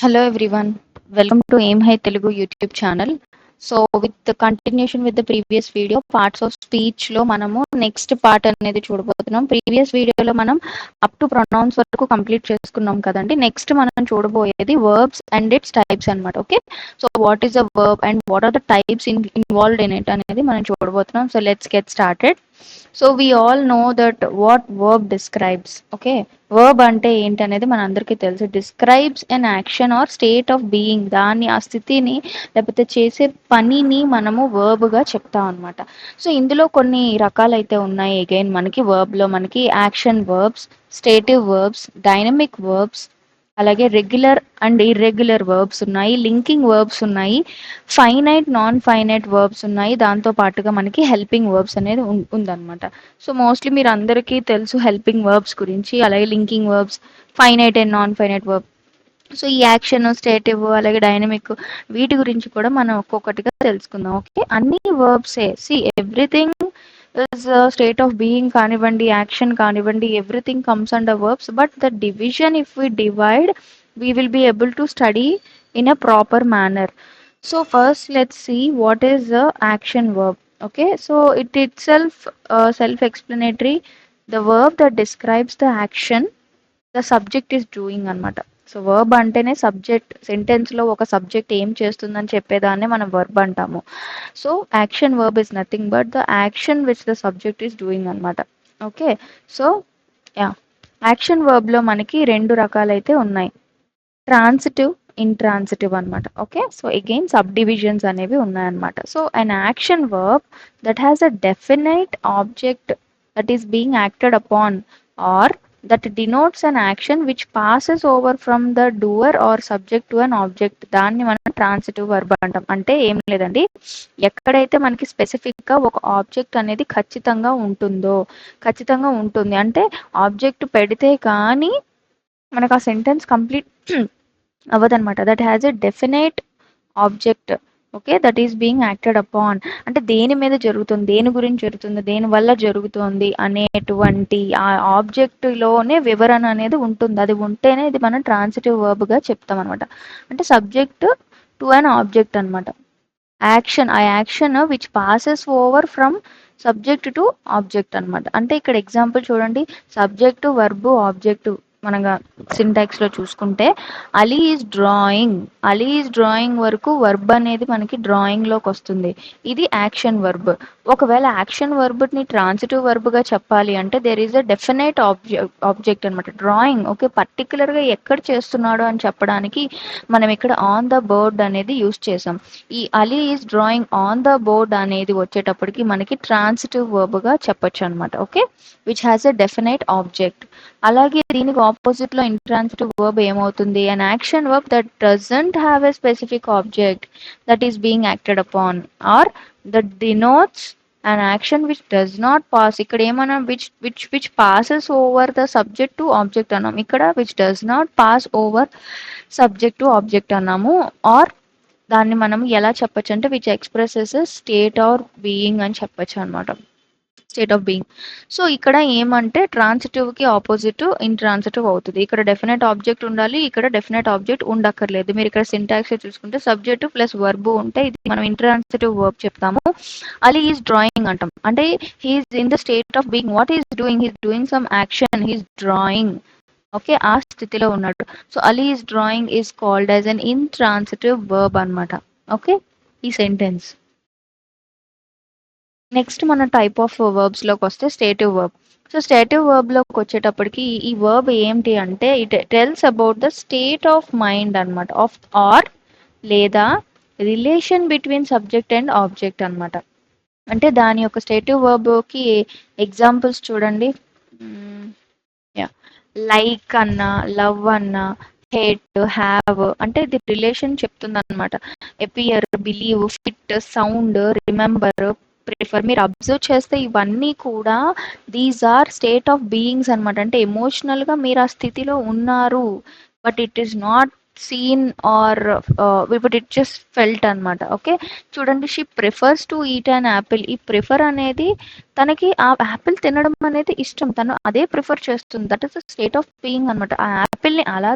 Hello everyone, welcome to Aim High Telugu YouTube channel. So with the continuation with the previous video, parts of speech లో మనము next part అనేది చూడబోతున్నాం. Previous వీడియోలో మనం up to pronouns వరకు complete చేసుకున్నాం కదండి. నెక్స్ట్ మనం చూడబోయేది వర్బ్స్ అండ్ ఇట్స్ టైప్స్ అన్నమాట. Okay, so what is a verb and what are the types involved in it అనేది మనం చూడబోతున్నాం. So let's get started. So we all know that what verb describes. Okay, verb అంటే ఏంటనేది మనందరికీ తెలుసు. Describes an action or state of being. దాన్ని, ఆ స్థితిని లేకపోతే చేసే పనిని మనము వర్బ్గా చెప్తాం అనమాట. సో ఇందులో కొన్ని రకాలైతే ఉన్నాయి. అగైన్ మనకి వర్బ్లో మనకి action verbs, స్టేటివ్ verbs, dynamic verbs, అలాగే రెగ్యులర్ అండ్ ఇర్రెగ్యులర్ వర్బ్స్ ఉన్నాయి, లింకింగ్ వర్బ్స్ ఉన్నాయి, ఫైనైట్ నాన్ ఫైనైట్ వర్బ్స్ ఉన్నాయి, దాంతో పాటుగా మనకి హెల్పింగ్ వర్బ్స్ అనేది ఉందన్నమాట. సో మోస్ట్లీ మీరు అందరికీ తెలుసు హెల్పింగ్ వర్బ్స్ గురించి, అలాగే linking verbs, finite and non finite verb. So ఈ యాక్షన్, స్టేటివ్, అలాగే డైనమిక్, వీటి గురించి కూడా మనం ఒక్కొక్కటిగా తెలుసుకుందాం. ఓకే, అన్ని వర్బ్సే, see everything is state of being కానివ్వండి, యాక్షన్ కానివ్వండి, everything comes under verbs. But the division, if we divide, we will be able to study in a proper manner. So first let's see what is the action verb. Okay, so it itself self explanatory. The verb that describes the action the subject is doing అన్నమాట. So verb అంటేనే subject, sentence లో ఒక subject ఏం చేస్తుందని చెప్పేదాన్నే మనం verb అంటాము. So action verb is nothing but the action which the subject is doing అన్నమాట. Okay, so yeah, action verb లో మనకి రెండు రకాలైతే ఉన్నాయి, ట్రాన్సిటివ్, ఇంట్రాన్సిటివ్ అన్నమాట. Okay, so again subdivisions అనేవి ఉన్నాయన్నమాట. So an action verb that has a definite object that is being acted upon or that denotes an action which passes over from the doer or subject to an object, దాన్ని మనం transitive verb అంటాం. అంటే ఏం లేదండి, ఎక్కడైతే మనకి స్పెసిఫిక్గా ఒక ఆబ్జెక్ట్ అనేది ఖచ్చితంగా ఉంటుంది అంటే ఆబ్జెక్ట్ పెడితే కానీ మనకు ఆ సెంటెన్స్ కంప్లీట్ అవ్వదన్నమాట. That has a definite object. Okay, that is being acted upon అంటే దేని మీద జరుగుతుంది, దేని గురించి జరుగుతుంది, దేని వల్ల జరుగుతుంది అనేటువంటి ఆ ఆబ్జెక్ట్లోనే వివరణ అనేది ఉంటుంది. అది ఉంటేనే ఇది మనం ట్రాన్సిటివ్ వర్బ్గా చెప్తాం అనమాట. అంటే సబ్జెక్ట్ టు అన్ ఆబ్జెక్ట్ అనమాట. యాక్షన్, ఆ action which passes over from subject to object అనమాట. అంటే ఇక్కడ ఎగ్జాంపుల్ చూడండి, సబ్జెక్టు, వర్బు, ఆబ్జెక్టు మనగా సింటాక్స్ లో చూసుకుంటే అలీ ఈజ్ డ్రాయింగ్ వరకు వర్బ్ అనేది మనకి డ్రాయింగ్ లోకి వస్తుంది. ఇది యాక్షన్ వర్బ్. ఒకవేళ యాక్షన్ వర్బ్ ని ట్రాన్సిటివ్ వర్బ్ గా చెప్పాలి అంటే there is a definite object అనమాట. డ్రాయింగ్, ఓకే, పర్టికులర్ గా ఎక్కడ చేస్తున్నాడు అని చెప్పడానికి మనం ఇక్కడ ఆన్ ద బోర్డ్ అనేది యూస్ చేసాం. ఈ Ali is drawing on the board అనేది వచ్చేటప్పటికి మనకి ట్రాన్సిటివ్ వర్బ్ గా చెప్పొచ్చు అనమాట. Okay, which has a definite object. అలాగే దీనికి ఆపోజిట్ లో ఇంట్రాన్సిటివ్ వర్బ్ ఏమవుతుంది, an action verb that doesn't have a specific object that is being acted upon or that denotes an action which does not pass. ఇక్కడ ఏమన్నా which passes over the subject to object అన్నాం, ఇక్కడ which does not pass over subject to object అన్నాము. Are దాన్ని మనం ఎలా చెప్పొచ్చు అంటే which expresses state or being అని చెప్పొచ్చు అనమాట, స్టేట్ ఆఫ్ బీయింగ్. సో ఇక్కడ ఏమంటే ట్రాన్సిటివ్ కి ఆపోజిట్ ఇంట్రాన్సిటివ్ అవుతుంది. ఇక్కడ డెఫినెట్ ఆబ్జెక్ట్ ఉండాలి, ఇక్కడ డెఫినెట్ ఆబ్జెక్ట్ ఉండక్కర్లేదు. మీరు ఇక్కడ సింటాక్స్ చూసుకుంటే సబ్జెక్ట్ ప్లస్ వర్బ్ ఉంటే ఇది మనం ఇంట్రాన్సిటివ్ వర్బ్ చెప్తాము. అలీ ఈజ్ డ్రాయింగ్ అంటాం అంటే he is in the state of being. What is doing, he's doing some action, he's drawing. Okay, ఆ స్థితిలో ఉన్నాడు. So Ali is drawing is called as an intransitive verb అనమాట. ఓకే, ఈ సెంటెన్స్. నెక్స్ట్ మన type of verbs లోకి వస్తే stative verb. So stative verb లోకి వచ్చేటప్పటికి ఈ వర్బ్ ఏంటి అంటే it tells about the state of mind అనమాట, ఆఫ్ ఆర్ లేదా relation between subject and object అనమాట. అంటే దాని యొక్క స్టేటివ్ వర్బ్కి ఎగ్జాంపుల్స్ చూడండి. లైక్ అన్నా, లవ్ అన్నా, హేట్, హ్యావ్ అంటే ఇది రిలేషన్ చెప్తుంది అనమాట. Appear, believe, fit, sound, remember, prefer. మీరు అబ్జర్వ్ చేస్తే ఇవన్నీ కూడా these are state of beings అనమాట. అంటే ఎమోషనల్ గా మీరు ఆ స్థితిలో ఉన్నారు, but it is not seen or but it just felt అనమాట. ఓకే, చూడండి, she prefers to eat an apple. ఈ ప్రిఫర్ అనేది తనకి ఆ యాపిల్ తినడం అనేది ఇష్టం, తను అదే ప్రిఫర్ చేస్తుంది. That is the state of being అనమాట. ఆ యాపిల్ని అలా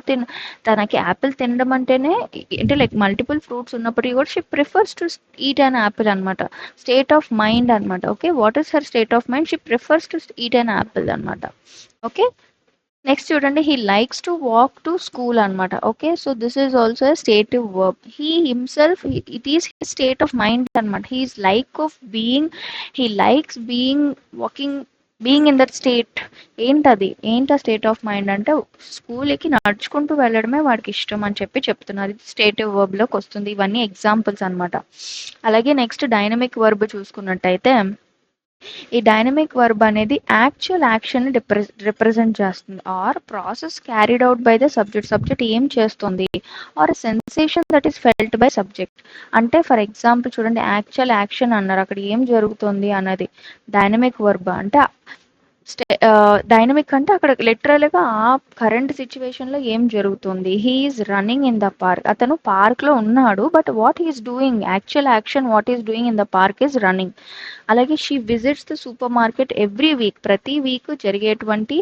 తనకి యాపిల్ తినడం అంటేనే అంటే లైక్ మల్టిపుల్ ఫ్రూట్స్ ఉన్నప్పటికీ కూడా she prefers to eat an apple అనమాట. స్టేట్ ఆఫ్ మైండ్ అనమాట. Okay, what is her state of mind? She prefers to eat an apple అనమాట. ఓకే, నెక్స్ట్ చూడండి, he likes to walk to school అనమాట. Okay, so this is also stative verb. He himself, it is his state of mind అనమాట. He is like of being, he likes being walking, being in that state. ఏంటది, ఏంటి ఆ state of mind అంటే స్కూల్కి నడుచుకుంటూ వెళ్ళడమే వాడికి ఇష్టం అని చెప్పి చెప్తున్నారు. ఇది స్టేటివ్ వర్బ్లోకి వస్తుంది. ఇవన్నీ ఎగ్జాంపుల్స్ అనమాట. అలాగే నెక్స్ట్ డైనమిక్ వర్బ్ చూసుకున్నట్టయితే, ఈ డైనమిక్ వర్బ్ అనేది యాక్చువల్ యాక్షన్ రిప్రజెంట్ చేస్తుంది, or process carried out by the subject. Subject ఏం చేస్తుంది, or sensation that is felt by subject. అంటే ఫర్ ఎగ్జాంపుల్ చూడండి, యాక్చువల్ యాక్షన్ అన్నారు, అక్కడ ఏం జరుగుతుంది అన్నది డైనమిక్ వర్బ్ అంటే. డైనమిక్ అంటే అక్కడ లిటరల్గా ఆ కరెంట్ సిచ్యువేషన్లో ఏం జరుగుతుంది. He is running in the park, అతను పార్క్లో ఉన్నాడు, but what he is doing, actual action what is doing in the park is running. అలాగే she visits the supermarket every week, ప్రతి వీక్ జరిగేటువంటి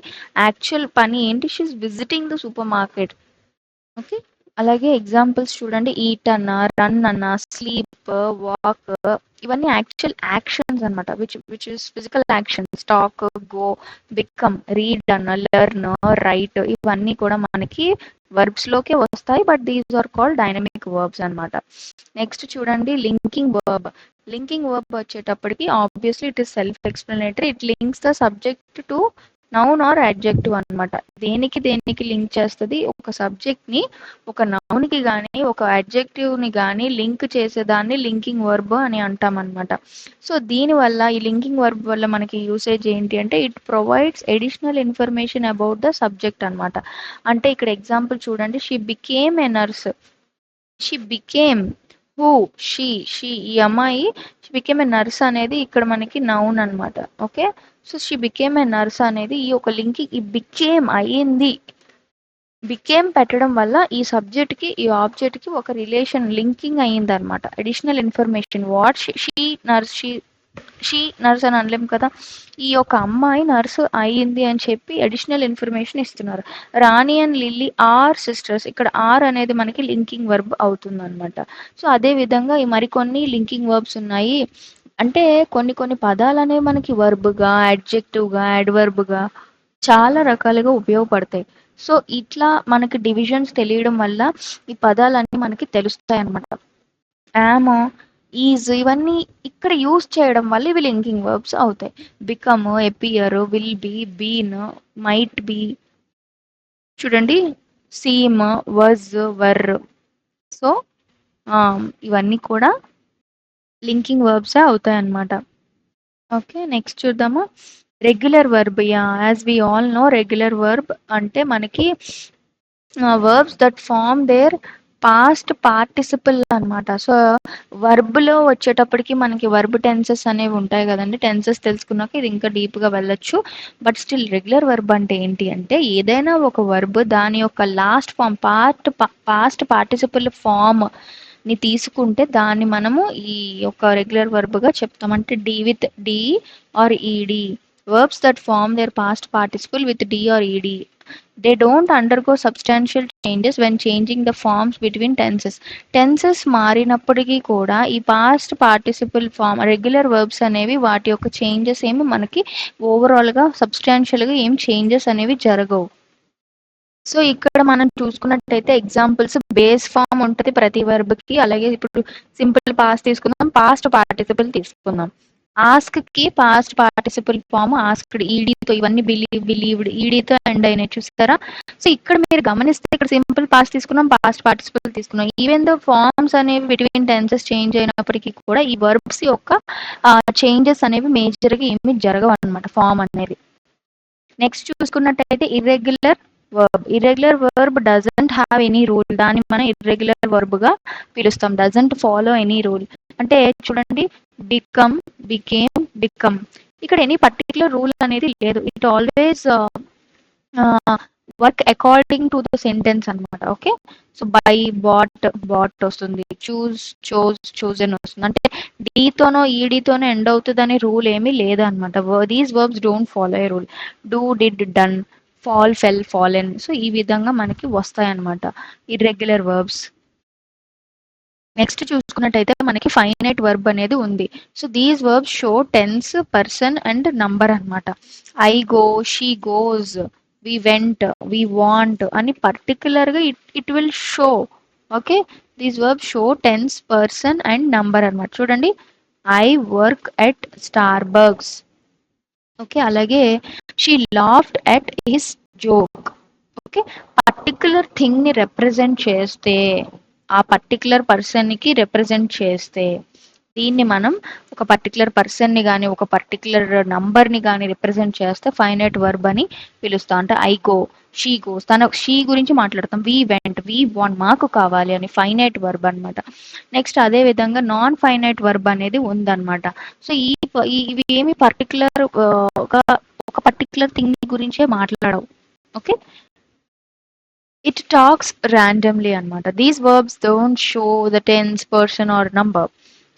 యాక్చువల్ పని ఏంటి, she is visiting the supermarket. Okay, అలాగే examples చూడండి, ఈట్ అన్న, run అన్న, sleep, walk, ఇవన్నీ యాక్చువల్ యాక్షన్స్ అనమాట. Which is physical actions. Talk, go, become, read అన్న, లెర్న్, రైట్, ఇవన్నీ కూడా మనకి వర్బ్స్ లోకే వస్తాయి, but these are called dynamic verbs అనమాట. నెక్స్ట్ చూడండి, లింకింగ్ వర్బ్. లింకింగ్ వర్బ్ వచ్చేటప్పటికి obviously it is self explanatory. It links the subject to noun or adjective అనమాట. దేనికి దేనికి లింక్ చేస్తుంది, ఒక సబ్జెక్ట్ ని ఒక నౌన్ కి కానీ ఒక అడ్జెక్టివ్ ని కానీ లింక్ చేసేదాన్ని లింకింగ్ వర్బ్ అని అంటాం అనమాట. సో దీనివల్ల, ఈ లింకింగ్ వర్బ్ వల్ల మనకి యూసేజ్ ఏంటి అంటే, it provides additional information about the subject అనమాట. అంటే ఇక్కడ ఎగ్జాంపుల్ చూడండి, she became a nurse. She became, who, she ఈ అమ్మాయి షీ బికేమ్ ఏ నర్స్ అనేది ఇక్కడ మనకి నౌన్ అనమాట. Okay, so she became a nurse అనేది ఈ ఒక లింక్, ఈ బికేమ్ అయ్యింది, బికేమ్ పెట్టడం వల్ల ఈ సబ్జెక్ట్ కి ఈ ఆబ్జెక్ట్ కి ఒక రిలేషన్ లింకింగ్ అయ్యింది అనమాట. Additional information. What she nurse, she nurse అని అనలేం కదా, ఈ యొక్క అమ్మాయి నర్సు అయ్యింది అని చెప్పి అడిషనల్ ఇన్ఫర్మేషన్ ఇస్తున్నారు. రాణి అండ్ లిల్లీ ఆర్ సిస్టర్స్, ఇక్కడ ఆర్ అనేది మనకి లింకింగ్ వర్బ్ అవుతుంది అనమాట. సో అదే విధంగా ఈ మరికొన్ని లింకింగ్ వర్బ్స్ ఉన్నాయి. అంటే కొన్ని కొన్ని పదాలు అనేవి మనకి వర్బ్గా, అడ్జెక్టివ్గా, అడ్వర్బ్గా చాలా రకాలుగా ఉపయోగపడతాయి. సో ఇట్లా మనకి డివిజన్స్ తెలియడం వల్ల ఈ పదాలన్నీ మనకి తెలుస్తాయి అనమాట. యామ్, ఈజ్, ఇవన్నీ ఇక్కడ యూజ్ చేయడం వల్ల ఇవి లింకింగ్ వర్బ్స్ అవుతాయి. Become, appear, will be, been, might be, చూడండి, సీమ్, వజ్, వర్. సో ఇవన్నీ కూడా లింకింగ్ వర్బ్స్ అవుతాయి అన్నమాట. ఓకే, నెక్స్ట్ చూద్దాము, regular verb. As we all know, regular verb అంటే మనకి verbs that form their past participle అనమాట. సో వర్బ్లో వచ్చేటప్పటికి మనకి వర్బ్ టెన్సెస్ అనేవి ఉంటాయి కదండి. టెన్సెస్ తెలుసుకున్నాక ఇది ఇంకా డీప్గా వెళ్ళొచ్చు. బట్ స్టిల్ రెగ్యులర్ వర్బ్ అంటే ఏంటి అంటే, ఏదైనా ఒక వర్బ్ దాని యొక్క last form past participle form ని తీసుకుంటే దాన్ని మనము ఈ యొక్క రెగ్యులర్ వర్బ్గా చెప్తాం. అంటే D with D or ED. Verbs that form their past participle with D or ED. They don't undergo substantial changes when changing the forms between tenses. Tenses మారినప్పటికీ కూడా ఈ past participle form regular verbs అనేవి వాటి యొక్క changes ఏమి మనకి ఓవరాల్గా సబ్స్టాన్షియల్గా ఏం చేంజెస్ అనేవి జరగవు. సో ఇక్కడ మనం చూసుకున్నట్టయితే ఎగ్జాంపుల్స్, బేస్ ఫామ్ ఉంటుంది ప్రతి వర్బ్కి. అలాగే ఇప్పుడు సింపుల్ పాస్ట్ తీసుకుందాం, పాస్ట్ పార్టిసిపల్ తీసుకుందాం. ఆస్క్ కి పాస్ట్ పార్టిసిపల్ ఫామ్ ఆస్క్డ్, ఈడీతో, ఇవన్నీ బిలీవ్, బిలీవ్డ్, ఈడీతో ఎండ్ అయినాయి చూస్తారా. సో ఇక్కడ మీరు గమనిస్తే ఇక్కడ సింపుల్ పాస్ట్ తీసుకున్నాం, పాస్ట్ పార్టిసిపల్ తీసుకున్నాం. ఈవెన్ దో ఫార్మ్స్ అనేవి బిట్వీన్ టెన్సెస్ చేంజ్ అయినప్పటికీ కూడా ఈ వర్బ్స్ యొక్క చేంజెస్ అనేవి మేజర్గా ఏమి జరగవు అనమాట ఫామ్ అనేది. నెక్స్ట్ చూసుకున్నట్టయితే irregular verb. Irregular verb doesn't have any rule. దాన్ని మనం ఇర్రెగ్యులర్ వర్బ్గా పిలుస్తాం. Doesn't follow any rule. అంటే చూడండి, బికమ్, బికేమ్, బికమ్, ఇక్కడ ఎనీ పర్టికులర్ రూల్ అనేది లేదు. It always work according to the sentence అనమాట. ఓకే, సో బై, బాట్ వస్తుంది, చూజన్ వస్తుంది. అంటే డీతోనో ఈడీతోనో ఎండ్ అవుతుంది అనే రూల్ ఏమీ లేదనమాట. These verbs don't follow a rule. Do, did, done, fall, fell, fallen. So ఈ విధంగా మనకి వస్తాయి అనమాట ఇర్రెగ్యులర్ వర్బ్స్. నెక్స్ట్ చూసుకున్నట్టయితే మనకి ఫైనైట్ వర్బ్ అనేది ఉంది. So these verbs show tense, person and number అనమాట. I go, she goes, we went, we want అని పర్టికులర్ గా it will show. Okay, these verb show tense, person and number అనమాట. చూడండి, I work at Starbucks. Okay, అలాగే she laughed at his joke. Okay, particular thing ని represent చేస్తే, ఆ particular person కి represent చేస్తే, దీన్ని మనం ఒక పర్టికులర్ పర్సన్ ని కానీ ఒక పర్టికులర్ నంబర్ ని కానీ రిప్రజెంట్ చేస్తే ఫైనైట్ వర్బ్ అని పిలుస్తాం. అంటే ఐ గో, షీ గోస్, తన షీ గురించి మాట్లాడతాం. వి వెంట్, వి వాంట్, మాకు కావాలి అని ఫైనైట్ వర్బ్ అనమాట. నెక్స్ట్ అదే విధంగా నాన్ ఫైనైట్ వర్బ్ అనేది ఉందన్నమాట. సో ఇవి ఏమి పర్టికులర్ ఒక పర్టికులర్ థింగ్ గురించే మాట్లాడవు. ఓకే, ఇట్ టాక్స్ ర్యాండమ్లీ అనమాట. These verbs don't show the tense, person or number.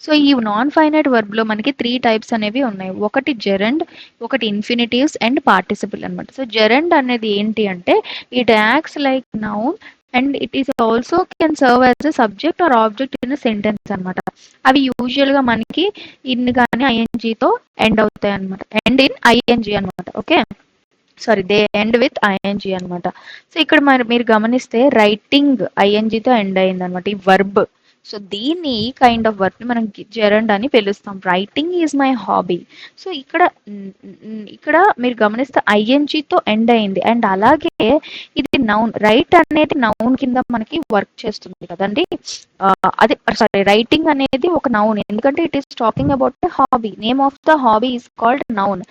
So ఈ నాన్ ఫైనైట్ వర్బ్ లో మనకి 3 టైప్స్ అనేవి ఉన్నాయి. ఒకటి జెరండ్, ఒకటి ఇన్ఫినిటివ్స్ అండ్ పార్టిసిపుల్ అనమాట. సో జెరండ్ అనేది ఏంటి అంటే it acts like noun and it is also can serve as a subject or object in sentence అనమాట. అవి యూజువల్ గా మనకి ఇన్ కానీ ఐఎన్జీతో ఎండ్ అవుతాయి అనమాట. ఎండ్ ఇన్ ఐఎన్జీ అనమాట. Okay, sorry, they end with ING అనమాట. సో ఇక్కడ మీరు గమనిస్తే రైటింగ్ ఐఎన్జీతో ఎండ్ అయింది అనమాట ఈ వర్బ్. సో దీన్ని, ఈ కైండ్ ఆఫ్ వర్క్ ని మనం జెరండ్ అని పిలుస్తాం. Writing is my hobby. So ఇక్కడ మీరు గమనిస్తే ఐఎన్జీతో ఎండ్ అయింది. అండ్ అలాగే ఇది నౌన్, రైట్ అనేది నౌన్ కింద మనకి వర్క్ చేస్తుంది కదండి. అదే సారీ, రైటింగ్ అనేది ఒక నౌన్, ఎందుకంటే it is talking about hobby. Name of the hobby is called noun.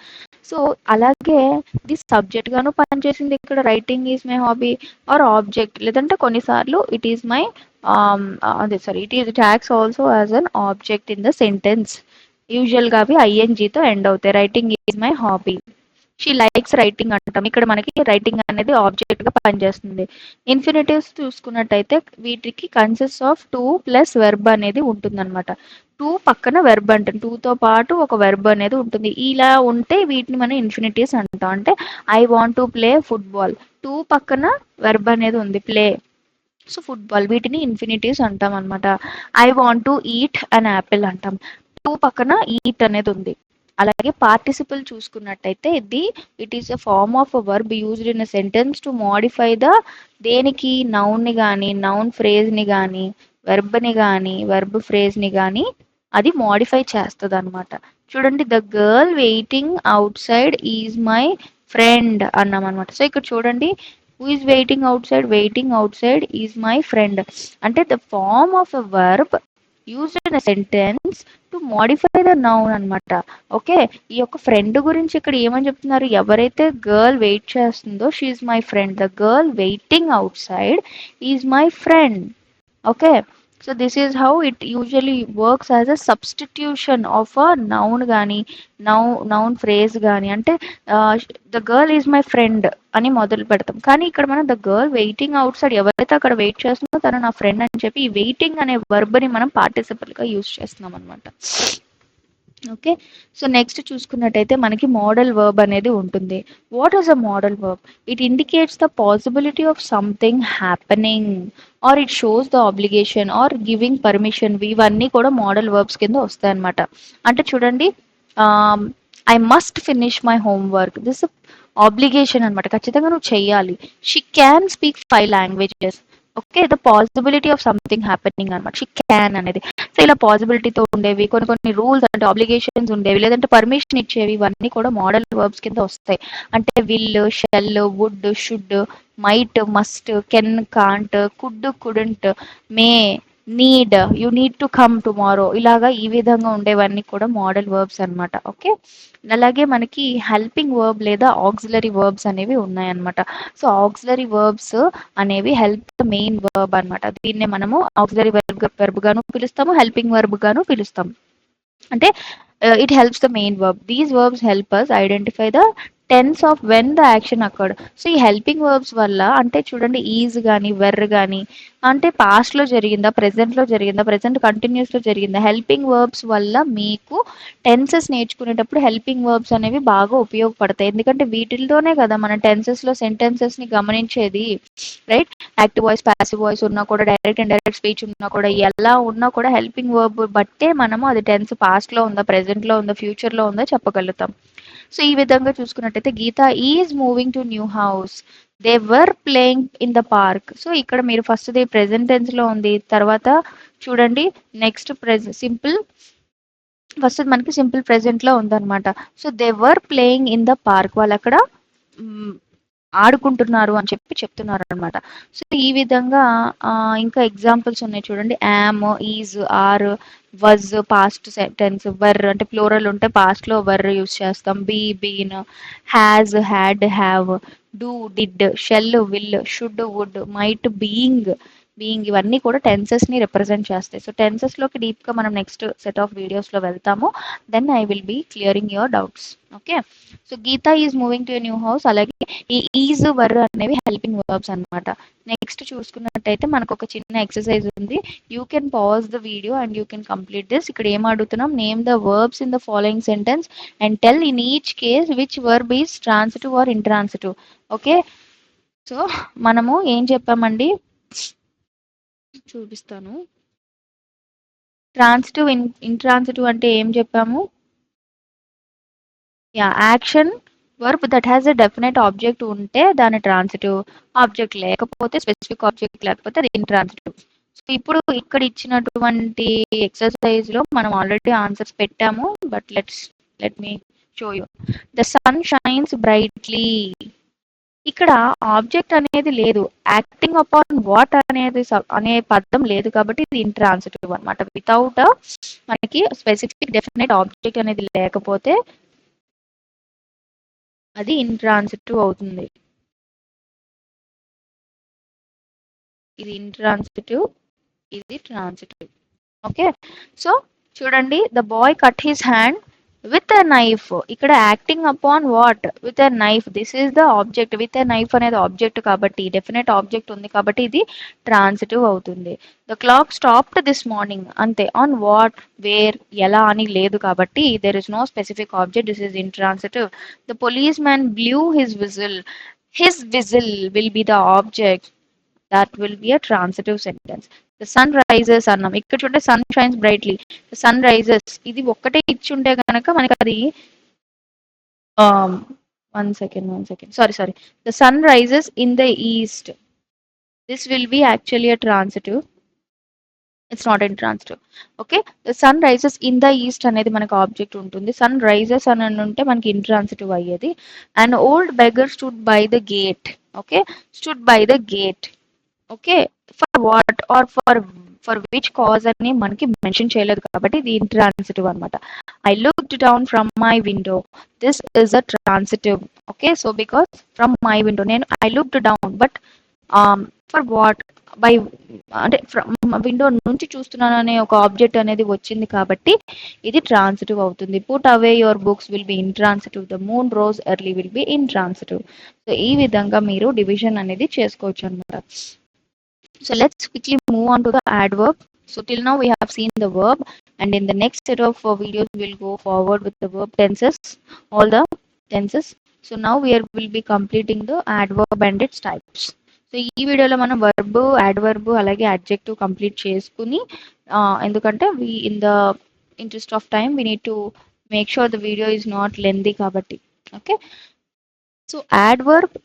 So అలాగే ఇది సబ్జెక్ట్ గాను పనిచేసింది ఇక్కడ, writing is my hobby, or object, లేదంటే కొన్నిసార్లు ఇట్ ఈస్ మై అదే sorry, it acts also as an object in the sentence. Usual గా అవి ఐఎన్జీతో ఎండ్ అవుతాయి. Writing is my hobby, she likes writing అంటాం. ఇక్కడ మనకి రైటింగ్ అనేది ఆబ్జెక్ట్ గా పనిచేస్తుంది. ఇన్ఫినిటివ్స్ చూసుకున్నట్టయితే వీటికి కన్సిస్ట్ ఆఫ్ 2 ప్లస్ వెర్బ్ అనేది ఉంటుందన్నమాట. 2 పక్కన వెర్బ్ అంటాం, 2 తో పాటు ఒక వెర్బ్ అనేది ఉంటుంది. ఇలా ఉంటే వీటిని మనం ఇన్ఫినిటివ్స్ అంటాం. అంటే I want to play football, 2 పక్కన వెర్బ్ అనేది ఉంది, ప్లే, సో ఫుట్బాల్, వీటిని ఇన్ఫినిటివ్స్ అంటాం అనమాట. I want to eat an apple అంటాం, 2 పక్కన ఈట్ అనేది ఉంది. అలాగే పార్టిసిపుల్ చూసుకున్నట్టయితే it is a form of a verb used in a sentence to modify the, దేనికి, నౌన్ ని కానీ, నౌన్ ఫ్రేజ్ ని కానీ, వెర్బ్ ని కానీ, వెర్బ్ ఫ్రేజ్ ని కానీ అది మోడిఫై చేస్తుంది అనమాట. చూడండి, the girl waiting outside is my friend అన్నాం అనమాట. సో ఇక్కడ చూడండి, who is waiting outside is my friend. అంటే the form of a verb used in a sentence to modify the noun అనమాట. Okay, ఈ యొక్క friend గురించి ఇక్కడ ఏమని చెప్తున్నారు, ఎవరైతే గర్ల్ వెయిట్ చేస్తుందో she is my friend, the girl waiting outside is my friend. Okay, so this is how it usually works as a substitution of a noun కానీ, నౌన్ ఫ్రేజ్ కానీ. అంటే the girl is my friend అని మొదలు పెడతాం, కానీ ఇక్కడ మనం the girl waiting out side, ఎవరైతే అక్కడ వెయిట్ చేస్తుందో తను నా ఫ్రెండ్ అని చెప్పి ఈ వెయిటింగ్ అనే వర్బ్ ని మనం పార్టిసిపల్ గా యూజ్ చేస్తున్నాం అనమాట. ఓకే, సో నెక్స్ట్ చూసుకున్నట్టయితే మనకి మోడల్ వర్బ్ అనేది ఉంటుంది. What is a modal verb? It indicates the possibility of something happening, or it shows the obligation or giving permission. ఇవన్నీ కూడా మోడల్ వర్బ్స్ కింద వస్తాయి అనమాట. అంటే చూడండి, I must finish my homework, this obligation అనమాట, ఖచ్చితంగా నువ్వు చెయ్యాలి. She can speak 5 languages. Okay, the possibility of something happening అనమాట షీ క్యాన్ అనేది. సో ఇలా పాసిబిలిటీతో ఉండేవి, కొన్ని రూల్స్ అంటే ఆబ్లిగేషన్స్ ఉండేవి, లేదంటే పర్మిషన్ ఇచ్చేవి, ఇవన్నీ కూడా మోడల్ వర్బ్స్ కింద వస్తాయి. అంటే will, shall, would, should, might, must, can, can't, could, couldn't, may, need, you need to come tomorrow, ఇలాగా ఈ విధంగా ఉండేవన్నీ కూడా మోడల్ వర్బ్స్ అనమాట. ఓకే, అలాగే మనకి హెల్పింగ్ వర్బ్ లేదా ఆక్సిలరీ వర్బ్స్ అనేవి ఉన్నాయన్నమాట. సో ఆక్సిలరీ వర్బ్స్ అనేవి హెల్ప్ ద మెయిన్ వర్బ్ అనమాట. దీన్నే మనము ఆక్సిలరీ వెర్బ్ గాను పిలుస్తాము, హెల్పింగ్ వర్బ్ గాను పిలుస్తాం. అంటే it helps the main verb. These verbs help us identify the tense of when the action occurred. So ఈ హెల్పింగ్ వర్బ్స్ వల్ల అంటే చూడండి ఈజ్ కానీ వెర్ కానీ అంటే past లో జరిగిందా present లో జరిగిందా present continuous లో జరిగిందా హెల్పింగ్ వర్బ్స్ వల్ల మీకు టెన్సెస్ నేర్చుకునేటప్పుడు హెల్పింగ్ వర్బ్స్ అనేవి బాగా ఉపయోగపడతాయి. ఎందుకంటే వీటిల్లోనే కదా మన టెన్సెస్లో సెంటెన్సెస్ని గమనించేది, right? Active voice passive voice ఉన్నా కూడా డైరెక్ట్ అండ్ డైరెక్ట్ స్పీచ్ ఉన్నా కూడా ఎలా ఉన్నా కూడా హెల్పింగ్ వర్బ్ బట్టే మనము అది టెన్స్ పాస్ట్లో ఉందా present లో ఉందా ఫ్యూచర్లో ఉందా చెప్పగలుగుతాం. సో ఈ విధంగా చూసుకున్నట్టయితే Geetha is moving to new house, they were playing in the park. So ఇక్కడ మీరు ఫస్ట్ ది ప్రెసెంట్ టెన్స్ లో ఉంది, తర్వాత చూడండి నెక్స్ట్ సింపుల్ ఫస్ట్ మనకి సింపుల్ ప్రెసెంట్ లో ఉందన్నమాట. So they were playing in the park, వాళ్ళు అక్కడ ఆడుకుంటున్నారు అని చెప్పి చెప్తున్నారు అనమాట. సో ఈ విధంగా ఇంకా ఎగ్జాంపుల్స్ ఉన్నాయి చూడండి. Am, is, are, was past tense, were అంటే ప్లూరల్ ఉంటే పాస్ట్ లో వర్ యూస్ చేస్తాం, be been, has had have, do did, shall will, should would, might being being ఇవన్నీ కూడా టెన్సెస్ ని రిప్రజెంట్ చేస్తాయి. సో టెన్సెస్ లోకి డీప్ గా మనం నెక్స్ట్ సెట్ ఆఫ్ వీడియోస్ లో వెళ్తాము. Then I will be clearing your doubts. Okay, so Geeta is moving to new house, అలాగే ఈ ఈజ్ వర్ అనేవి హెల్పింగ్ వర్బ్స్ అన్నమాట. నెక్స్ట్ చూసుకున్నట్టయితే మనకు ఒక చిన్న ఎక్సర్సైజ్ ఉంది. You can pause the video and you can complete this. ఇక్కడ ఏం అడుగుతున్నాం, name the verbs in the following sentence and tell in each case which verb is transitive or intransitive. Okay, so మనము ఏం చెప్పామండి, చూపిస్తాను. Transitive intransitive అంటే ఏం చెప్పాము, యా action verb that has a definite object ఉంటే దాని ట్రాన్సిటివ్, ఆబ్జెక్ట్ లేకపోతే స్పెసిఫిక్ ఆబ్జెక్ట్ లేకపోతే అది ఇంట్రాన్సిటివ్. సో ఇప్పుడు ఇక్కడ ఇచ్చినటువంటి ఎక్సర్సైజ్ లో మనం ఆల్రెడీ ఆన్సర్స్ పెట్టాము, but let me show you. The sun shines brightly, ఇక్కడ ఆబ్జెక్ట్ అనేది లేదు, యాక్టింగ్ అపాన్ వాట్ అనేది అనే పదం లేదు కాబట్టి ఇది ఇంట్రాన్సిటివ్ అనమాట. వితౌట్ మనకి స్పెసిఫిక్ డెఫినెట్ ఆబ్జెక్ట్ అనేది లేకపోతే అది ఇంట్రాన్సిటివ్ అవుతుంది. ఇది ఇంట్రాన్సిటివ్, ఇది ట్రాన్సిటివ్. ఓకే, సో చూడండి, the boy cut his hand with a knife, ఇక్కడ acting upon what, with a knife, this is the object. With a knife అనేది ఆబ్జెక్ట్ కాబట్టి డెఫినెట్ ఆబ్జెక్ట్ ఉంది కాబట్టి ఇది ట్రాన్సిటివ్ అవుతుంది. The clock stopped this morning, అంతే, on what, where, ఎలా అని లేదు కాబట్టి there is no specific object, this is intransitive. The policeman blew his whistle will be the object, that will be a transitive sentence. The sun rises అన్నాం, ఇక్కడ చూడండి sun shines brightly, sun rises ఇది ఒక్కటే ఇచ్చి ఉంటే కనుక మనకి అది one second sorry the sun rises in the east, this will be actually a transitive, it's not intransitive. Okay, the sun rises in the east అనేది మనకు ఆబ్జెక్ట్ ఉంటుంది, సన్ రైజెస్ అని ఉంటే మనకి ఇంట్రాన్సిటివ్ అయ్యేది. And old beggar stood by the gate, okay, stood by the gate, okay, for what or for which cause అని మనకి mention చేయలేదు కాబట్టి ఇది ఇంట్రాన్సిటివ్ అనమాట. I looked down from my window, this is a transitive. Okay, so because from my window నేను I looked down, but for what, by అంటే from window నుంచి చూస్తున్నాను అనే ఒక ఆబ్జెక్ట్ అనేది వచ్చింది కాబట్టి ఇది ట్రాన్సిటివ్ అవుతుంది. Put away your books will be intransitive, the moon rose early will be intransitive. So ఈ విధంగా మీరు డివిజన్ అనేది చేసుకోవచ్చు అనమాట. So let's quickly move on to the adverb. So till now we have seen the verb, and in the next set of videos we'll go forward with the verb tenses, all the tenses. So now will be completing the adverb and its types. So ఈ వీడియోలో మనం verb, adverb అలాగే adjective complete చేసుకుని ఎందుకంటే in the interest of time we need to make sure the video is not lengthy కాబట్టి. Okay, so adverb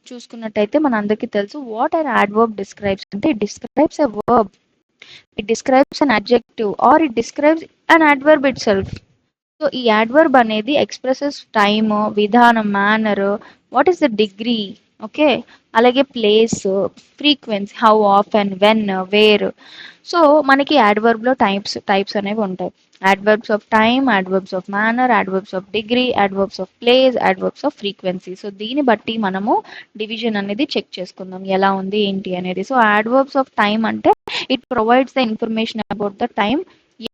చూసుకున్నట్టయితే మన అందరికీ తెలుసు వాట్ అన్ అడ్వర్బ్ డిస్క్రైబ్స్ అంటే it describes a verb, it describes an adjective or it describes an adverb itself. So ఈ adverb అనేది expresses time, విధానం, manner, what is the degree, okay, అలాగే place, frequency, how often, when, where. So మనకి అడ్వర్బ్లో types అనేవి ఉంటాయి. Adverbs of time, adverbs of manner, adverbs of degree, adverbs of place, adverbs of frequency. So దీన్ని బట్టి మనము division అనేది check చేసుకుందాం ఎలా ఉంది ఏంటి అనేది. సో అడ్వర్బ్స్ ఆఫ్ టైమ్ అంటే it provides the information about the time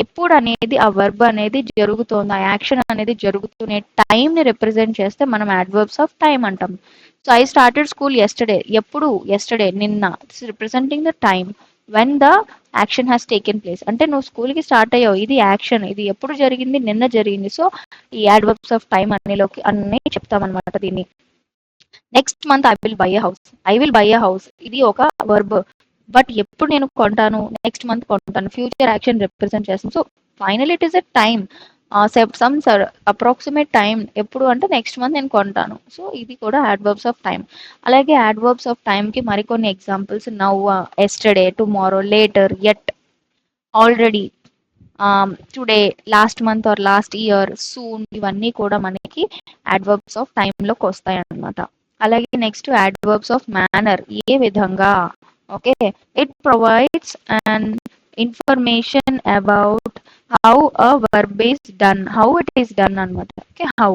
ఎప్పుడు అనేది ఆ వర్బ్ అనేది జరుగుతోంది, ఆ యాక్షన్ అనేది జరుగుతూనే టైం ని రిప్రజెంట్ చేస్తే మనం అడ్వర్బ్స్ ఆఫ్ టైం అంటాం. So I started school yesterday, ఎప్పుడు, ఎస్టర్డే నిన్న, representing the time when the action has taken place. అంటే నువ్వు స్కూల్ కి స్టార్ట్ అయ్యావు, ఇది యాక్షన్, ఇది ఎప్పుడు జరిగింది, నిన్న జరిగింది. సో ఈ అడ్వర్బ్స్ ఆఫ్ టైం అన్నిలోకి అన్ని చెప్తామన్నమాట దీన్ని. Next month I will buy a house, I will buy a house ఇది ఒక వర్బ్, బట్ ఎప్పుడు నేను కొంటాను, నెక్స్ట్ మంత్ కొంటాను, ఫ్యూచర్ యాక్షన్ రిప్రజెంట్ చేస్తాను. So final it is a time, some approximate time, ఎప్పుడు అంటే నెక్స్ట్ మంత్ నేను కొంటాను. సో ఇది కూడా అడ్వర్బ్స్ ఆఫ్ టైం. అలాగే అడ్వర్బ్స్ ఆఫ్ టైం కి మరికొన్ని examples now, yesterday, tomorrow, later, at, already, today, last month or last year, soon, ఇవన్నీ కూడా మనకి అడ్వర్బ్స్ ఆఫ్ టైం లోకి వస్తాయి అన్నమాట. అలాగే నెక్స్ట్ అడ్వర్బ్స్ ఆఫ్ మేనర్, ఏ విధంగా. Okay, it provides and information about how a verb is done, how it is done అనమాట. Okay, how.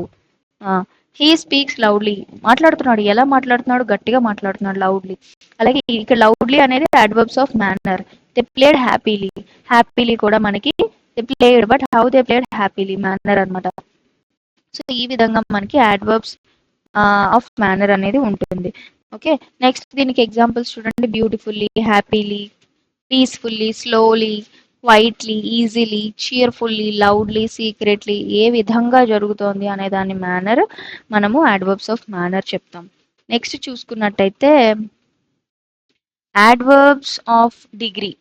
He speaks loudly, మాట్లాడుతున్నాడు, ఎలా మాట్లాడుతున్నాడు, గట్టిగా మాట్లాడుతున్నాడు, లౌడ్లీ. అలాగే ఇక్కడ లౌడ్లీ అనేది adverbs of manner. They played happily, happily కూడా మనకి they played, but how they played happily, manner అనమాట. సో ఈ విధంగా మనకి అడ్వర్బ్స్ ఆఫ్ మేనర్ అనేది ఉంటుంది. ఓకే, నెక్స్ట్ దీనికి ఎగ్జాంపుల్స్ చూడండి. Beautifully, happily, peacefully, slowly, quietly, easily, cheerfully, loudly, secretly, ఏ విధంగా జరుగుతోంది అనే దాని మేనర్ మనము అడ్వర్బ్స్ ఆఫ్ మేనర్ చెప్తాం. నెక్స్ట్ చూసుకున్నట్టయితే adverbs of degree.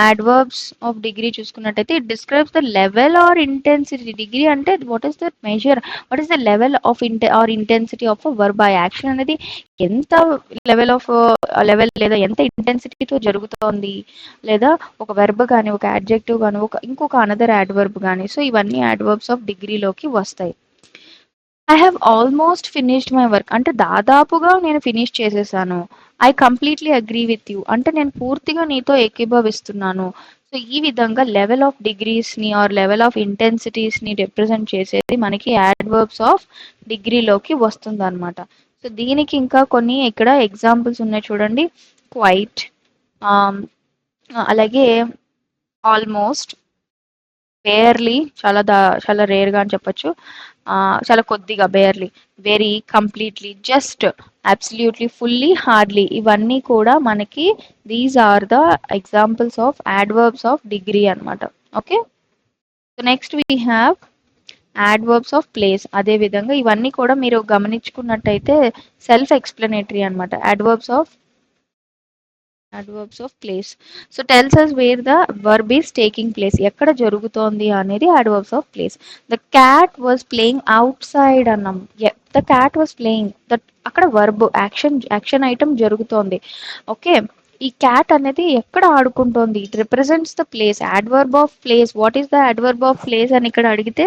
Adverbs of degree చూసుకున్నట్టయితే it describes the level are intensity. Degree అంటే what is the measure, what is the level of or intensity of verb. ఆ action అనేది ఎంత level of level లేదా ఎంత ఇంటెన్సిటీతో జరుగుతోంది, లేదా ఒక వెర్బ్ కానీ, ఒక యాడ్జెక్టివ్ కానీ, ఇంకొక అనదర్ యాడ్వర్బ్ కానీ. సో ఇవన్నీ అడ్వర్బ్స్ ఆఫ్ డిగ్రీలోకి వస్తాయి. I have almost finished my work, అంటే దాదాపుగా నేను ఫినిష్ చేసేసాను. I completely agree with you, అంటే నేను పూర్తిగా నీతో ఏకీభవిస్తున్నాను. సో ఈ విధంగా లెవెల్ ఆఫ్ డిగ్రీస్ ని ఆర్ లెవెల్ ఆఫ్ ఇంటెన్సిటీస్ ని రిప్రజెంట్ చేసేది మనకి అడ్వర్బ్స్ ఆఫ్ డిగ్రీలోకి వస్తుంది అనమాట. సో దీనికి ఇంకా కొన్ని ఇక్కడ ఎగ్జాంపుల్స్ ఉన్నాయి చూడండి. క్వైట్, అలాగే ఆల్మోస్ట్, బేర్లీ, చాలా రేర్ గా అని చెప్పొచ్చు, చాలా కొద్దిగా, barely, very, completely, just, absolutely, fully, hardly, ఇవన్నీ కూడా మనకి these are the examples of adverbs of degree అనమాట. Okay, so next we have adverbs of place. అదే విధంగా ఇవన్నీ కూడా మీరు గమనించుకున్నట్టయితే సెల్ఫ్ ఎక్స్ప్లెనేటరీ అనమాట. Adverbs of place. So tells us where the verb is taking place, ఎక్కడ జరుగుతోంది అనేది adverbs of place. The cat was playing outside అన్నాం. The cat was playing, that అక్కడ వర్బ్ యాక్షన్ ఐటమ్ జరుగుతోంది. Okay, ఈ cat అనేది ఎక్కడ ఆడుకుంటోంది, it represents the place. Adverb of place, what is the adverb of place అని ఇక్కడ అడిగితే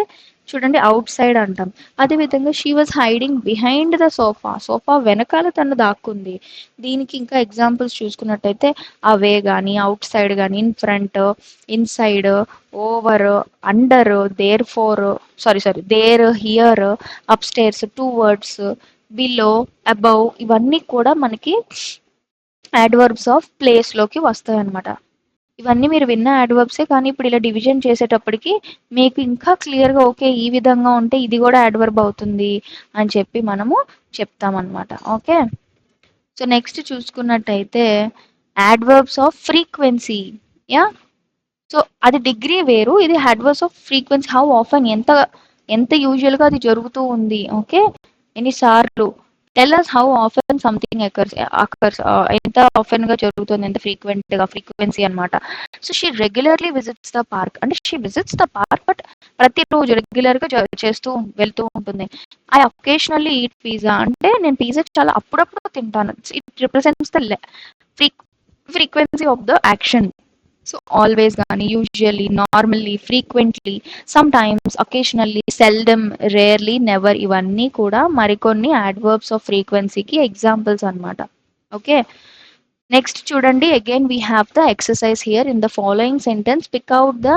చూడండి అవుట్ సైడ్ అంటాం. అదేవిధంగా she was hiding behind the sofa, sofa వెనకాల తను దాక్కుంది. దీనికి ఇంకా ఎగ్జాంపుల్స్ చూసుకున్నట్టయితే అవే కానీ, అవుట్ సైడ్ కానీ, in front, inside, over, under, therefore, there, here, upstairs, towards, below, above, ఇవన్నీ కూడా మనకి అడ్వర్బ్స్ ఆఫ్ ప్లేస్ లోకి వస్తాయి అన్నమాట. ఇవన్నీ మీరు విన్న అడ్వర్బ్సే, కానీ ఇప్పుడు ఇలా డివిజన్ చేసేటప్పటికి మీకు ఇంకా క్లియర్గా ఓకే ఈ విధంగా ఉంటే ఇది కూడా అడ్వర్బ్ అవుతుంది అని చెప్పి మనము చెప్తామన్నమాట. ఓకే, సో నెక్స్ట్ చూసుకున్నట్టయితే adverbs of frequency. Yeah, so అది డిగ్రీ వేరు, ఇది adverbs of frequency. How often, ఎంత ఎంత యూజువల్గా అది జరుగుతూ ఉంది. ఓకే, ఎన్నిసార్లు. Tell us how often something occurs, ఎంత ఆఫెన్ గా జరుగుతుంది, ఎంత ఫ్రీక్వెంట్ గా, ఫ్రీక్వెన్సీ అనమాట. So she regularly visits the park, అంటే she visits the park, but ప్రతిరోజు రెగ్యులర్ గా చేస్తూ వెళ్తూ ఉంటుంది. ఐ అకేషనల్లీ ఈట్ పిజ్జా, అంటే నేను పిజ్జా చాలా అప్పుడప్పుడు తింటాను. It represents the frequency of the action. So always కానీ, usually, normally, frequently, sometimes, occasionally, seldom, rarely, never, ఇవన్నీ కూడా మరికొన్ని అడ్వర్బ్స్ ఆఫ్ ఫ్రీక్వెన్సీకి ఎగ్జాంపుల్స్ అన్నమాట. ఓకే, నెక్స్ట్ చూడండి. Again we have the exercise here. In the following sentence pick out the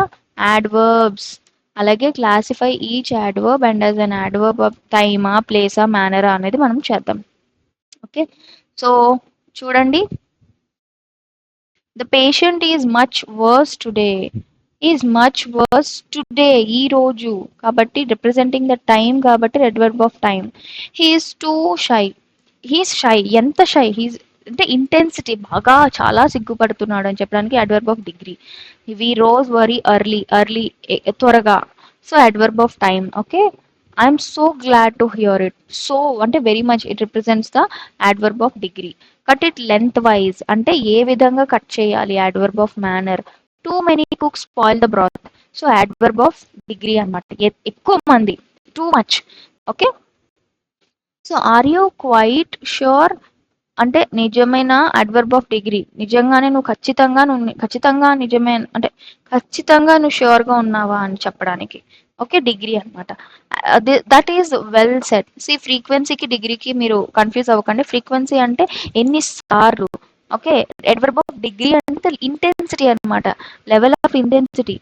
adverbs, అలాగే classify each adverb and as an adverb of టైమా, ప్లేసా, మేనరా అనేది మనం చేద్దాం. ఓకే, సో చూడండి. The patient is much worse today. Is much worse today, ఈ రోజు కాబట్టి రిప్రజెంటింగ్ ద టైమ్ కాబట్టి adverb of time. He is too shy. He's shy, ఎంత షై, హీస్ అంటే ఇంటెన్సిటీ, బాగా చాలా సిగ్గుపడుతున్నాడు అని చెప్పడానికి adverb of degree. We rose very early, early త్వరగా, so adverb of time. Okay, I'm so glad to hear it. So అంటే very much, it represents the adverb of degree. Cut it lengthwise అంటే ఏ విధంగా cut చేయాలి, adverb of manner. Too many cooks spoil the broth, so adverb of degree అనమాట. ఎక్కువ మంది, too much. Okay, so are you quite sure అంటే నిజమైన adverb of degree, నిజంగానే నువ్వు ఖచ్చితంగా, నువ్వు ఖచ్చితంగా నిజమే అంటే ఖచ్చితంగా నువ్వు ష్యూర్గా ఉన్నావా అని చెప్పడానికి. ఓకే, డిగ్రీ అనమాట. That is well set. See ఫ్రీక్వెన్సీకి డిగ్రీకి మీరు కన్ఫ్యూజ్ అవ్వకండి. ఫ్రీక్వెన్సీ అంటే ఎన్నిసార్లు. ఓకే, అడ్వర్బ్ ఆఫ్ డిగ్రీ అంటే ఇంటెన్సిటీ అనమాట, level of intensity.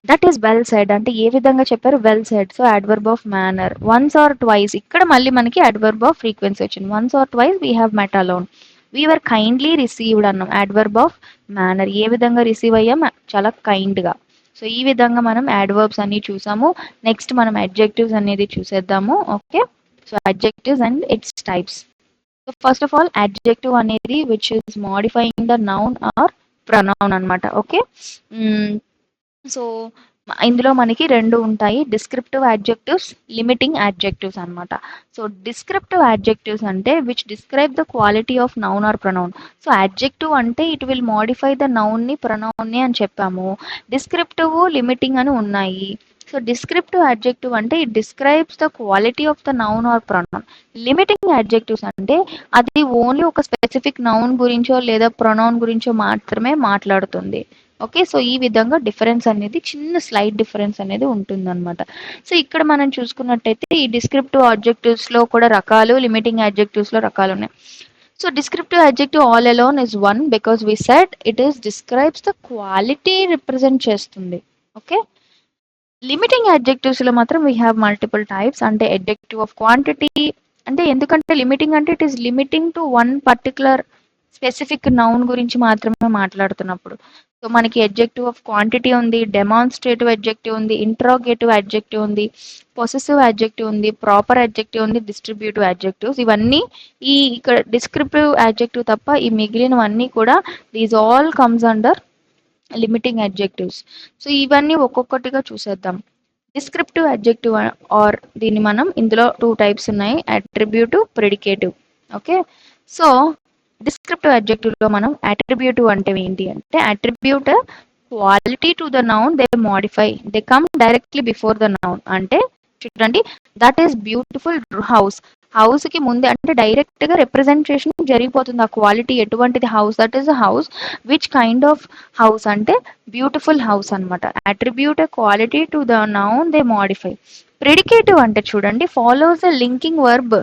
That is well said అంటే ఏ విధంగా చెప్పారు, well said. So adverb of manner. Once or twice, ఇక్కడ మళ్ళీ మనకి అడ్వర్బ్ ఆఫ్ ఫ్రీక్వెన్సీ వచ్చింది. Once or twice we have met alone. We are kindly received అన్నాం. అడ్వర్బ్ ఆఫ్ మేనర్, ఏ విధంగా రిసీవ్ అయ్యాం, చాలా కైండ్గా. సో ఈ విధంగా మనం అడ్వర్బ్స్ అన్ని చూసాము. నెక్స్ట్ మనం అడ్జెక్టివ్స్ అనేది చూసేద్దాము. Okay, so adjectives and its types. So first of all adjective అనేది which is modifying the noun or pronoun అనమాట. ఓకే, సో ఇందులో మనకి రెండు ఉంటాయి, డిస్క్రిప్టివ్ యాడ్జెక్టివ్స్, లిమిటింగ్ యాడ్జెక్టివ్స్ అన్నమాట. సో డిస్క్రిప్టివ్ యాడ్జెక్టివ్స్ అంటే which describe the quality of noun or pronoun. So adjective అంటే it will modify the నౌన్ని, ప్రొనౌన్ని అని చెప్పాము. డిస్క్రిప్టివ్, లిమిటింగ్ అని ఉన్నాయి. సో డిస్క్రిప్టివ్ యాడ్జెక్టివ్ అంటే it describes the quality of the noun or pronoun. Limiting adjectives అంటే అది ఓన్లీ ఒక స్పెసిఫిక్ నౌన్ గురించో లేదా ప్రొనౌన్ గురించో మాత్రమే మాట్లాడుతుంది. ఓకే, సో ఈ విధంగా డిఫరెన్స్ అనేది, చిన్న స్లైట్ డిఫరెన్స్ అనేది ఉంటుందన్నమాట. సో ఇక్కడ మనం చూసుకున్నట్టయితే ఈ డిస్క్రిప్టివ్ అడ్జెక్టివ్స్లో కూడా రకాలు, లిమిటింగ్ అడ్జెక్టివ్స్లో రకాలు ఉన్నాయి. So descriptive adjective all alone is one because we said it is describes the quality represent చేస్తుంది. ఓకే, లిమిటింగ్ అడ్జెక్టివ్స్లో మాత్రం వీ హ్యావ్ మల్టిపుల్ టైప్స్. అంటే అడ్జెక్టివ్ ఆఫ్ క్వాంటిటీ, అంటే ఎందుకంటే లిమిటింగ్ అంటే it is limiting to one particular specific noun గురించి మాత్రమే మాట్లాడుతున్నప్పుడు. సో మనకి అడ్జెక్టివ్ ఆఫ్ క్వాంటిటీ ఉంది, డెమాన్స్ట్రేటివ్ అడ్జెక్టివ్ ఉంది, ఇంట్రాగేటివ్ అడ్జెక్టివ్ ఉంది, పొసెసివ్ అడ్జెక్టివ్ ఉంది, ప్రాపర్ అడ్జెక్టివ్ ఉంది, డిస్ట్రిబ్యూటివ్ అడ్జెక్టివ్స్. ఇవన్నీ ఈ ఇక్కడ డిస్క్రిప్టివ్ అడ్జెక్టివ్ తప్ప ఈ మిగిలినవన్నీ కూడా these all comes under limiting adjectives. So ఇవన్నీ ఒక్కొక్కటిగా చూసేద్దాం. డిస్క్రిప్టివ్ అడ్జెక్టివ్ ఆర్ దీన్ని మనం ఇందులో టూ టైప్స్ ఉన్నాయి, అట్రిబ్యూటివ్, ప్రెడికేటివ్. ఓకే, సో డిస్క్రిప్టివ్ అడ్జెక్టివ్లో మనం అట్రిబ్యూటివ్ అంటే ఏంటి అంటే attribute quality to the noun they modify, they come directly before the noun. అంటే చూడండి, that is beautiful house. House కి ముందే అంటే డైరెక్ట్ గా రిప్రజెంటేషన్ జరిగిపోతుంది ఆ క్వాలిటీ ఎటువంటిది house, that is a house. Which kind of house అంటే బ్యూటిఫుల్ హౌస్ అనమాట. Attribute quality to the noun they modify. Predicative అంటే చూడండి, follows the linking verb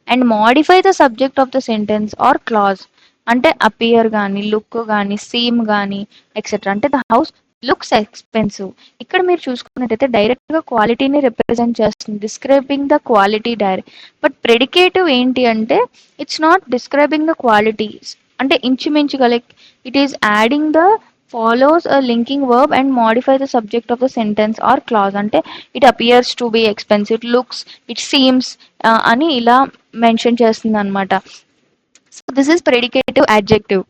and modify the subject of the sentence or clause. అంటే appear కానీ, look కానీ, seem కానీ etcetera. అంటే the house looks expensive. ఇక్కడ మీరు చూసుకున్నట్టయితే డైరెక్ట్ గా క్వాలిటీని రిప్రజెంట్ చేస్తుంది, describing the quality direct. But predicative ఏంటి అంటే it's not describing the qualities, అంటే ఇంచుమించుగా like it is adding the follows a linking verb and modify the subject of the sentence or clause. అంటే it appears to be expensive, it looks, it seems అని ఇలా mention చేస్తుంది అనమాట. So this is predicative adjective.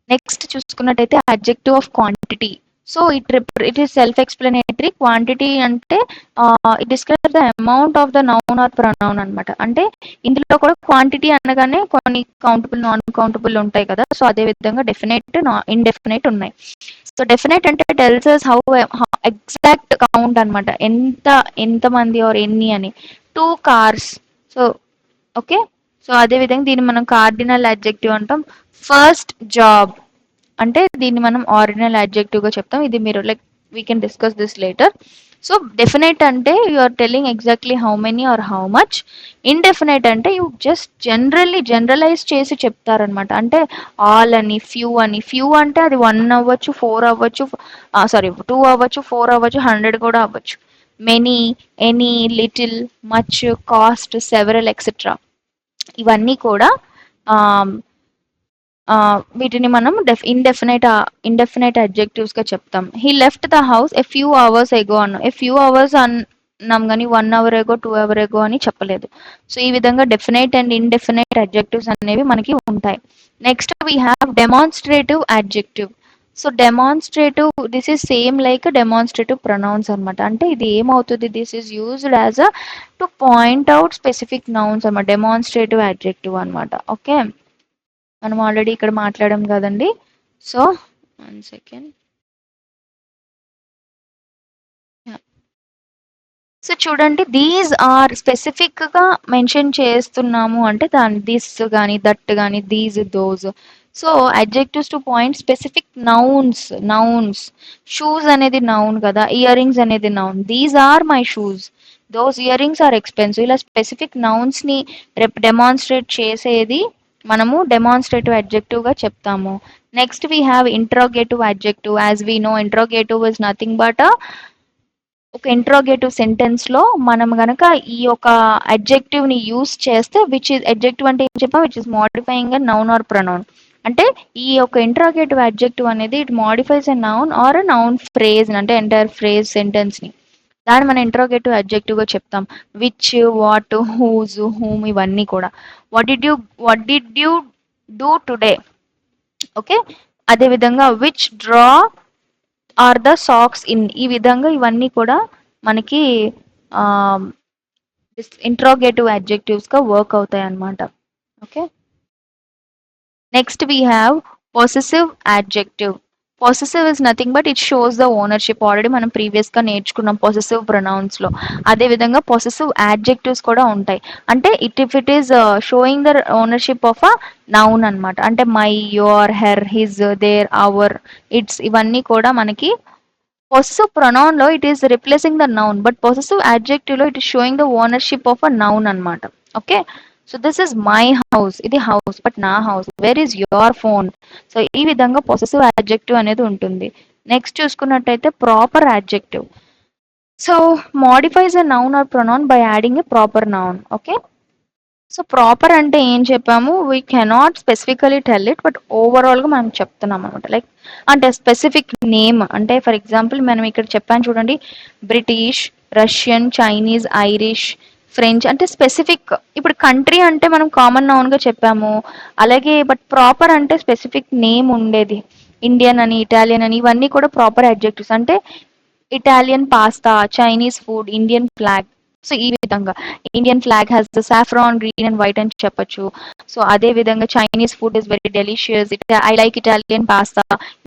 Next చూసుకున్నట్టయితే adjective of quantity. So it is self explanatory. Quantity అంటే it describe the amount of the noun or pronoun అనమాట. అంటే ఇందులో కూడా క్వాంటిటీ అనగానే కొన్ని కౌంటబుల్, నాన్ కౌంటబుల్ ఉంటాయి కదా. సో అదే విధంగా డెఫినెట్, ఇండెఫినెట్ ఉన్నాయి. సో డెఫినెట్ అంటే tells us how exact count అనమాట, ఎంత మంది ఆర్ ఎన్ని అని. 2 cars. సో ఓకే, సో అదే విధంగా దీన్ని మనం కార్డినల్ అడ్జెక్టివ్ అంటాం. ఫస్ట్ జాబ్ అంటే దీన్ని మనం ఆర్డినల్ అడ్జెక్టివ్ గా చెప్తాం. ఇది మీరు like we can discuss this later. So definite అంటే you are telling exactly how many or how much. Indefinite అంటే యూ జస్ట్ జనరలైజ్ చేసి చెప్తారనమాట. అంటే ఆల్ అని, ఫ్యూ అని. ఫ్యూ అంటే అది 1 అవ్వచ్చు, 4 అవ్వచ్చు, సారీ 2 అవ్వచ్చు, 4 అవ్వచ్చు, 100 కూడా అవ్వచ్చు. Many, any, little, much, cast, several etcetera. ఇవన్నీ కూడా వీటిని మనం ఇండెఫినైట్ అడ్జెక్టివ్స్ గా చెప్తాం. He left the house a few hours ago అన్నాం. ఎ ఫ్యూ అవర్స్ అన్నాం కానీ 1 అవర్ ఎగో 2 అవర్ ఎగో అని చెప్పలేదు. సో ఈ విధంగా డెఫినైట్ అండ్ ఇండెఫినైట్ అడ్జెక్టివ్స్ అనేవి మనకి ఉంటాయి. Next we have demonstrative adjective. So demonstrative this is same like demonstrative pronouns అనమాట. అంటే ఇది ఏమవుతుంది, this is used as a to point out specific nouns అనమాట. డెమాన్స్ట్రేటివ్ అడ్జెక్టివ్ అనమాట. ఓకే, మనం ఆల్రెడీ ఇక్కడ మాట్లాడాం కదండి. So 1 second. సో చూడండి, దీస్ ఆర్ స్పెసిఫిక్ గా మెన్షన్ చేస్తున్నాము అంటే దాని దిస్ కానీ దట్ కానీ these those. So adjectives to point specific nouns. Shoes అనేది నౌన్ కదా, ఇయర్ రింగ్స్ అనేది noun. These are my shoes, those earrings are expensive. ఇలా స్పెసిఫిక్ నౌన్స్ ని డెమాన్స్ట్రేట్ చేసేది మనము డెమాన్స్ట్రేటివ్ అడ్జెక్టివ్ గా చెప్తాము. Next we have interrogative adjective. As we know interrogative is nothing but ఒక ఇంట్రోగేటివ్ సెంటెన్స్ లో మనం గనక ఈ యొక్క అడ్జెక్టివ్ ని యూస్ చేస్తే, విచ్ ఇస్ అడ్జెక్టివ్ అంటే ఏం చెప్పాం, which is modifying a noun or pronoun. అంటే ఈ యొక్క ఇంట్రోగేటివ్ అడ్జెక్టివ్ అనేది it modifies a noun are a noun phrase, అంటే ఎంటైర్ ఫ్రేజ్ సెంటెన్స్ ని. దాన్ని మనం ఇంట్రోగేటివ్ అడ్జెక్టివ్ గా చెప్తాం. విచ్, వాట్, హూజ్, హూమ్ ఇవన్నీ కూడా. What did you do today. Okay, అదే విధంగా which drawer are the socks in. ఈ విధంగా ఇవన్నీ కూడా మనకి ఇంట్రోగేటివ్ అడ్జెక్టివ్స్ గా వర్క్ అవుతాయి అన్నమాట. Okay, next we have possessive adjective. Possessive is nothing but it shows the ownership. Already మనం ప్రీవియస్ గా నేర్చుకున్నాం పొసెసివ్ ప్రొనౌన్స్ లో. అదే విధంగా పొసెసివ్ అడ్జెక్టివ్స్ కూడా ఉంటాయి. అంటే if it is showing the ownership of a noun అన్నమాట. అంటే my, your, her, his, their, our, its ఇవన్నీ కూడా మనకి possessive pronoun లో it is replacing the noun, but possessive adjective లో it is showing the ownership of a noun అన్నమాట. Okay, so this is my house, ఇది house but నా house. Where is your phone. So ఈ విధంగా possessive adjective అనేది ఉంటుంది. Next చూసుకున్నట్టయితే proper adjective. So modifies a noun or pronoun by adding a proper noun. Okay, so proper అంటే ఏం చెప్పాము, we cannot specifically tell it, but overall గా మనం చెప్తున్నాం అనమాట. లైక్ అంటే స్పెసిఫిక్ నేమ్, అంటే ఫర్ ఎగ్జాంపుల్ మనం ఇక్కడ చెప్పాను చూడండి, British, Russian, Chinese, Irish, French అంటే స్పెసిఫిక్. ఇప్పుడు కంట్రీ అంటే మనం కామన్ నౌన్ గా చెప్పాము. అలాగే బట్ ప్రాపర్ అంటే స్పెసిఫిక్ నేమ్ ఉండేది. ఇండియన్ అని, ఇటాలియన్ అని ఇవన్నీ కూడా ప్రాపర్ అడ్జెక్టివ్స్. అంటే Italian pasta, Chinese food, Indian flag. So ఈ విధంగా Indian flag has the saffron green and white అని చెప్పొచ్చు. సో అదే విధంగా Chinese food is very delicious, I like Italian pasta.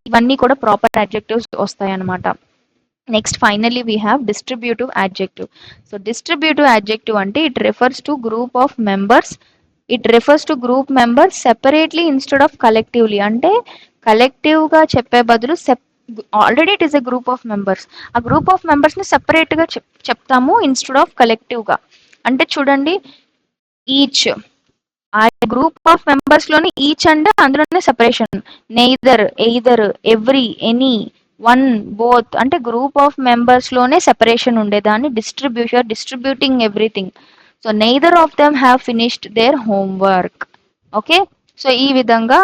ఇవన్నీ కూడా ప్రాపర్ అడ్జెక్టివ్స్ వస్తాయి అన్నమాట. Next finally we have distributive adjective. So distributive adjective అంటే it refers to group of members. It refers to group members separately instead of collectively. అంటే collective గా చెప్పే బదులు already it is a group of members, ఆ group of members ని separate గా చెప్తాము instead of collective గా. అంటే చూడండి, ఈచ్, ఆ గ్రూప్ ఆఫ్ మెంబర్స్ లోని ఈచ్ అంటే అందులోనే separation. Neither, either, every, any, one, both అంటే గ్రూప్ ఆఫ్ మెంబర్స్ లోనే సెపరేషన్ ఉండేదాన్ని distributing everything. So neither of them have finished there homework. Okay, so ఈ విధంగా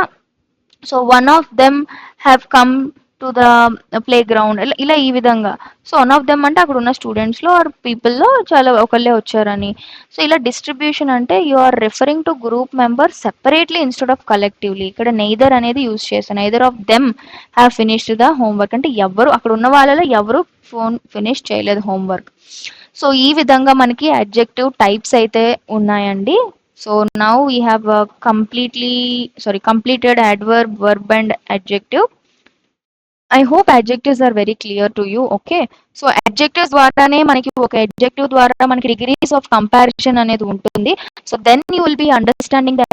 so one of them have come to the play ground. ఇలా ఈ విధంగా. So one of them అంటే అక్కడ ఉన్న స్టూడెంట్స్ లో ఆర్ పీపుల్ లో చాలా ఒకళ్ళే వచ్చారని. సో ఇలా డిస్ట్రిబ్యూషన్ అంటే you are referring to group member separately instead of collectively. ఇక్కడ నెయిదర్ అనేది యూజ్ చేస్తాను. Neither of them have finished the homework అంటే ఎవరు అక్కడ ఉన్న వాళ్ళలో ఎవరు ఫినిష్ చేయలేదు హోంవర్క్. సో ఈ విధంగా మనకి అడ్జెక్టివ్ టైప్స్ అయితే ఉన్నాయండి. So now we have completed adverb, verb and adjective. I hope adjectives are very clear to you. Okay, so adjectives ద్వారానే మనకి ఒక adjective ద్వారా మనకి degrees of comparison అనేది ఉంటుంది. So then you will be understanding the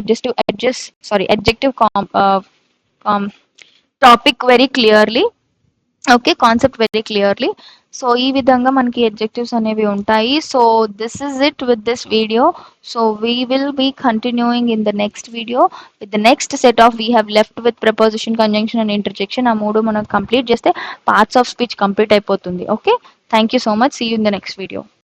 adjective topic very clearly. Okay, concept very clearly. So ఈ విధంగా మనకి అడ్జెక్టివ్స్ అనేవి ఉంటాయి. So this is it with this video. So we will be continuing in the next video with the next set of we have left with preposition, conjunction and interjection. ఆ మూడు మనం complete చేస్తే parts of speech complete అయిపోతుంది. Okay, thank you so much. See you in the next video.